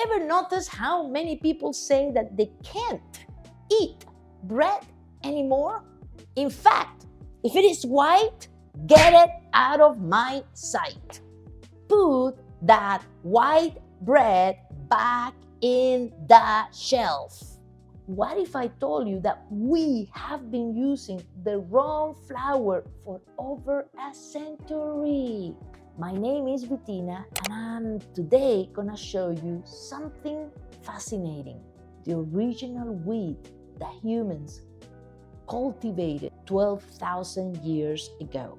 Ever notice how many people say that they can't eat bread anymore? In fact, if it is white, get it out of my sight. Put that white bread back in the shelf. What if I told you that we have been using the wrong flour for over a century? My name is Bettina, and I'm today gonna show you something fascinating. The original wheat that humans cultivated 12,000 years ago.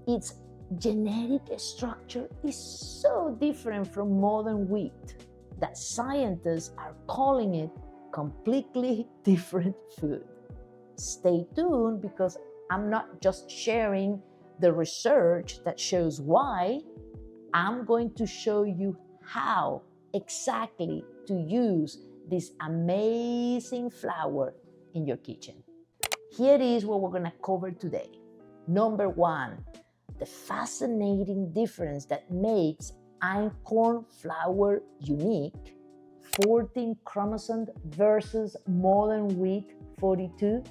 Its genetic structure is so different from modern wheat that scientists are calling it completely different food. Stay tuned, because I'm not just sharing the research that shows why. I'm going to show you how exactly to use this amazing flour in your kitchen. Here is what we're going to cover today. Number one, the fascinating difference that makes Einkorn flour unique: 14 chromosomes versus modern wheat 42,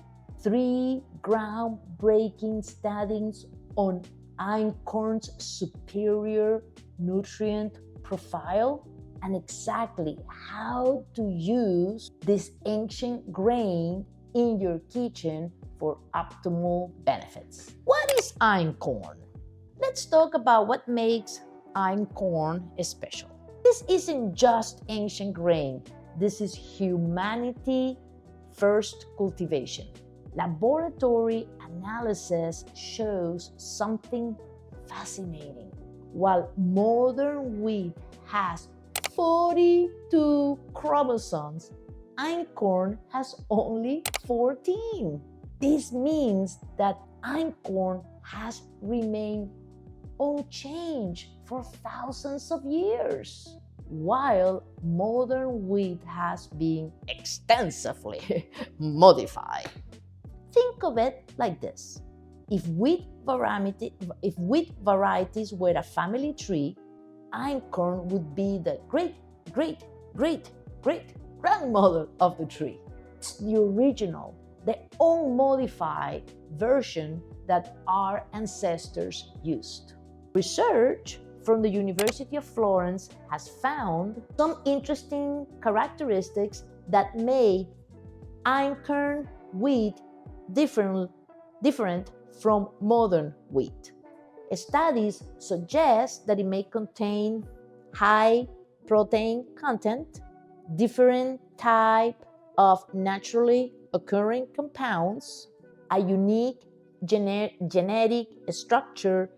3 groundbreaking studies on Einkorn's superior nutrient profile, and exactly how to use this ancient grain in your kitchen for optimal benefits. What is Einkorn? Let's talk about what makes Einkorn special. This isn't just ancient grain. This is humanity first cultivation. Laboratory analysis shows something fascinating. While modern wheat has 42 chromosomes, Einkorn has only 14. This means that Einkorn has remained unchanged for thousands of years, while modern wheat has been extensively modified. Think of it like this. If wheat varieties were a family tree, Einkorn would be the great grandmother of the tree. It's the original, the unmodified version that our ancestors used. Research from the University of Florence has found some interesting characteristics that make Einkorn wheat different from modern wheat. Studies suggest that it may contain high protein content, different type of naturally occurring compounds, a unique genetic structure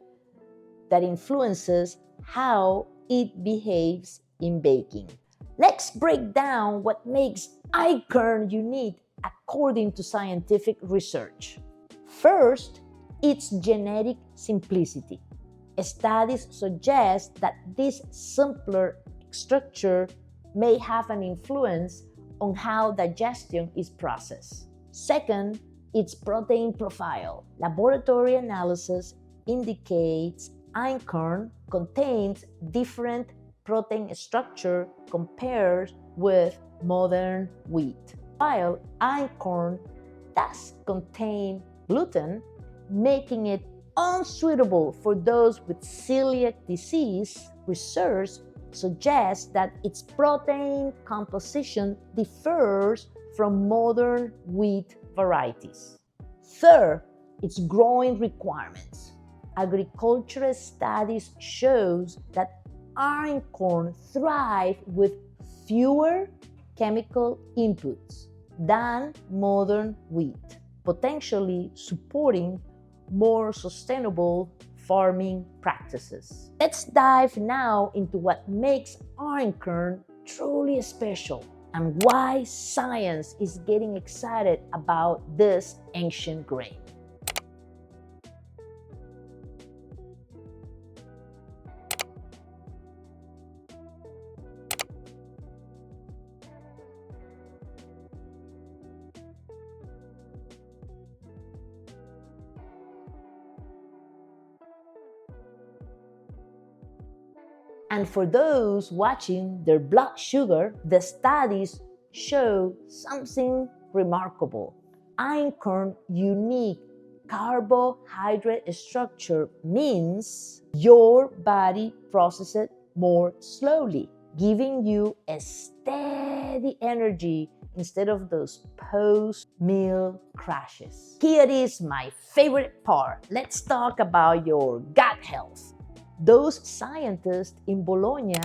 that influences how it behaves in baking. Let's break down what makes Einkorn unique according to scientific research. First, its genetic simplicity. Studies suggest that this simpler structure may have an influence on how digestion is processed. Second, its protein profile. Laboratory analysis indicates Einkorn contains different protein structure compared with modern wheat. While Einkorn does contain gluten, making it unsuitable for those with celiac disease, research suggests that its protein composition differs from modern wheat varieties. Third, its growing requirements. Agricultural studies shows that Einkorn thrive with fewer chemical inputs than modern wheat, potentially supporting more sustainable farming practices. Let's dive now into what makes Einkorn truly special and why science is getting excited about this ancient grain. And for those watching their blood sugar, the studies show something remarkable. Einkorn unique carbohydrate structure means your body processes it more slowly, giving you a steady energy instead of those post-meal crashes. Here is my favorite part. Let's talk about your gut health. Those scientists in Bologna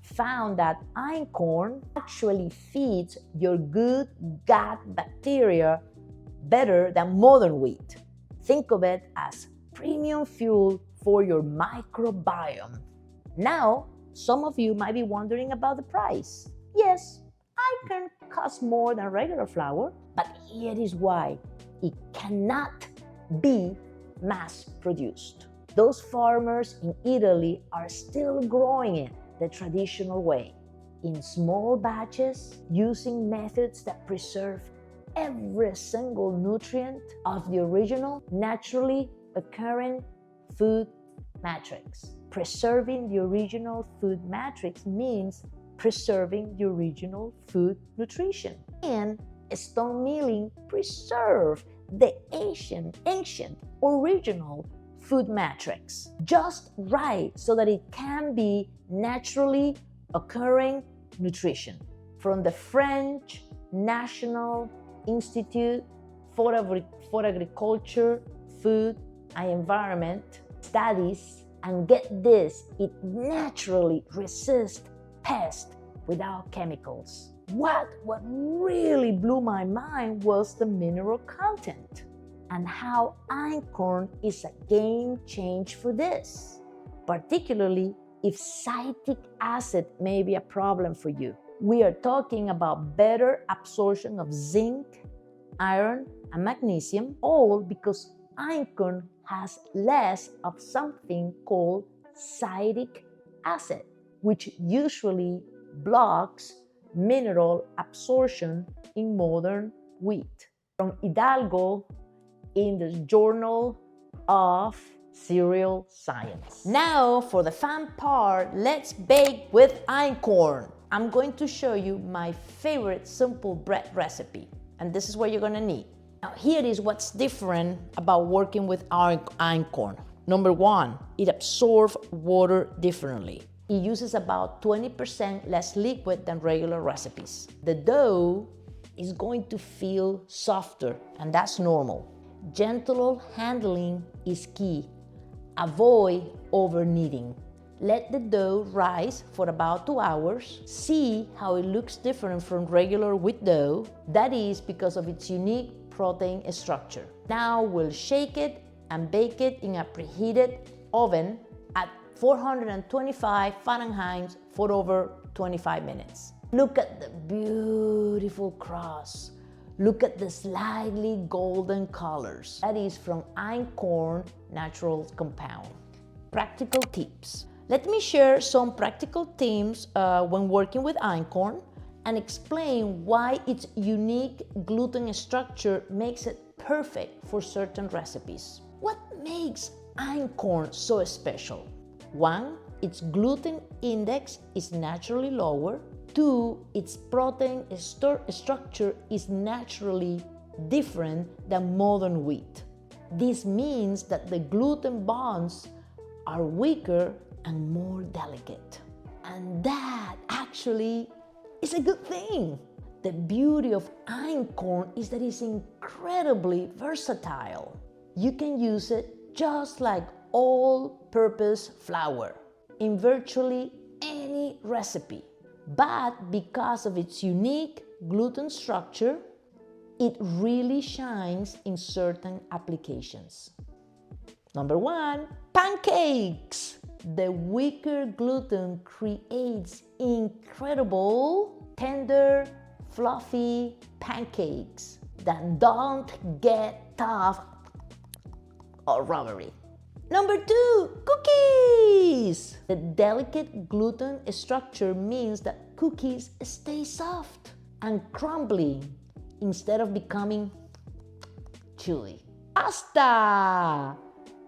found that einkorn actually feeds your good gut bacteria better than modern wheat. Think of it as premium fuel for your microbiome. Now, some of you might be wondering about the price. Yes, einkorn costs more than regular flour, but here is why. It cannot be mass-produced. Those farmers in Italy are still growing it the traditional way, in small batches, using methods that preserve every single nutrient of the original naturally occurring food matrix. Preserving the original food matrix means preserving the original food nutrition. And stone milling preserves the ancient original food matrix just right so that it can be naturally occurring nutrition. From the French National Institute for Agriculture, Food and Environment studies, and get this, it naturally resists pests without chemicals. What really blew my mind was the mineral content and how einkorn is a game changer for this, particularly if citric acid may be a problem for you. We are talking about better absorption of zinc, iron, and magnesium, all because einkorn has less of something called citric acid, which usually blocks mineral absorption in modern wheat. From Hidalgo in the Journal of Cereal Science. Now for the fun part, let's bake with einkorn. I'm going to show you my favorite simple bread recipe, and this is what you're gonna need. Now here is what's different about working with einkorn. Number one, it absorbs water differently. It uses about 20% less liquid than regular recipes. The dough is going to feel softer, and that's normal. Gentle handling is key. Avoid over kneading. Let the dough rise for about 2 hours. See how it looks different from regular wheat dough. That is because of its unique protein structure. Now we'll shake it and bake it in a preheated oven at 425 Fahrenheit for over 25 minutes. Look at the beautiful crust. Look at the slightly golden colors. That is from einkorn natural compound. Practical tips. Let me share some practical tips when working with einkorn and explain why its unique gluten structure makes it perfect for certain recipes. What makes einkorn so special? 1, its gluten index is naturally lower. 2, its protein structure is naturally different than modern wheat. This means that the gluten bonds are weaker and more delicate. And that actually is a good thing. The beauty of einkorn is that it's incredibly versatile. You can use it just like all-purpose flour in virtually any recipe. But because of its unique gluten structure, it really shines in certain applications. Number 1, pancakes. The weaker gluten creates incredible, tender, fluffy pancakes that don't get tough or rubbery. Number 2, cookies. The delicate gluten structure means that cookies stay soft and crumbly instead of becoming chewy. Pasta.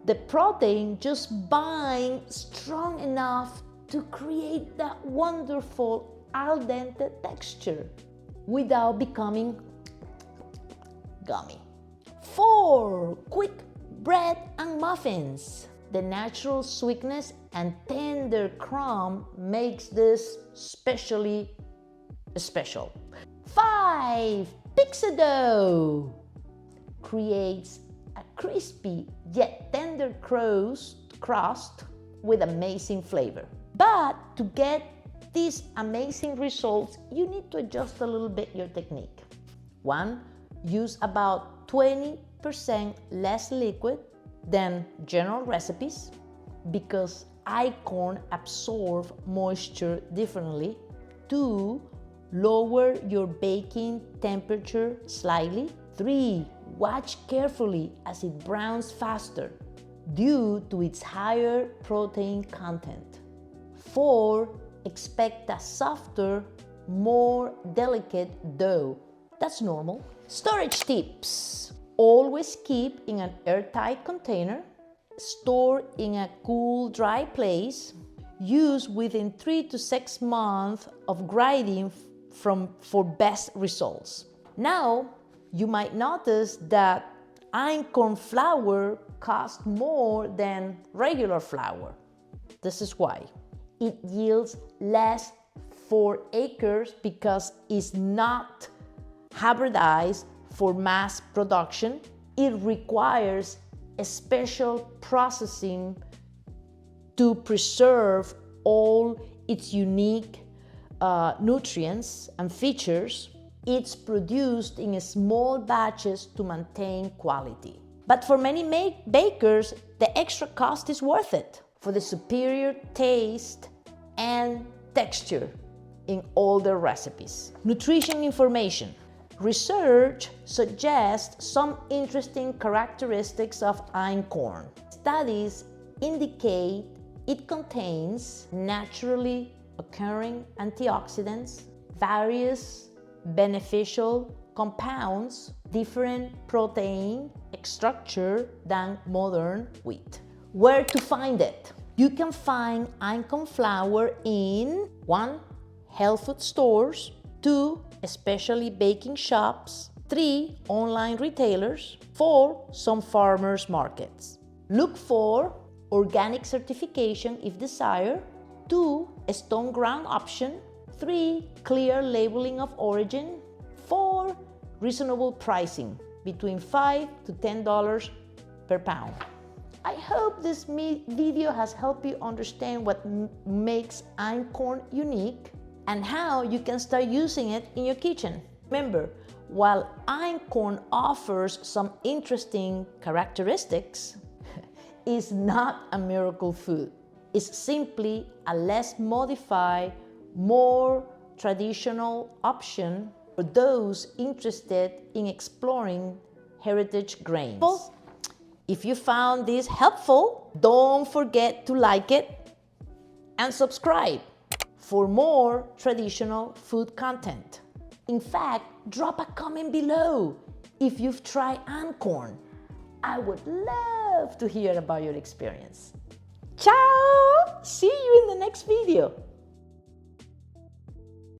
The protein just binds strong enough to create that wonderful al dente texture without becoming gummy. 4. Quick bread and muffins. The natural sweetness and tender crumb makes this especially special. 5. Pizza dough creates a crispy yet tender crust with amazing flavor. But to get these amazing results, you need to adjust a little bit your technique. 1. Use about 20% less liquid than general recipes because Einkorn absorbs moisture differently. 2. Lower your baking temperature slightly. 3. Watch carefully as it browns faster due to its higher protein content. 4. Expect a softer, more delicate dough. That's normal. Storage tips. Always keep in an airtight container. Store in a cool, dry place. Use within 3 to 6 months of grinding for best results. Now, you might notice that Einkorn flour costs more than regular flour. This is why. It yields less for acres because it's not hybridized for mass production. It requires a special processing to preserve all its unique nutrients and features. It's produced in small batches to maintain quality. But for many bakers, the extra cost is worth it for the superior taste and texture in all their recipes. Nutrition information. Research suggests some interesting characteristics of Einkorn. Studies indicate it contains naturally occurring antioxidants, various beneficial compounds, different protein structure than modern wheat. Where to find it? You can find Einkorn flour in 1. Health food stores, 2. Especially baking shops, 3. Online retailers, 4. Some farmers markets. Look for organic certification if desired, 2. A stone ground option, 3. Clear labeling of origin, 4. Reasonable pricing between $5 to $10 per pound. I hope this video has helped you understand what makes Einkorn unique and how you can start using it in your kitchen. Remember, while Einkorn offers some interesting characteristics, it's not a miracle food. It's simply a less modified, more traditional option for those interested in exploring heritage grains. If you found this helpful, don't forget to like it and subscribe for more traditional food content. In fact, drop a comment below if you've tried Einkorn. I would love to hear about your experience. Ciao! See you in the next video.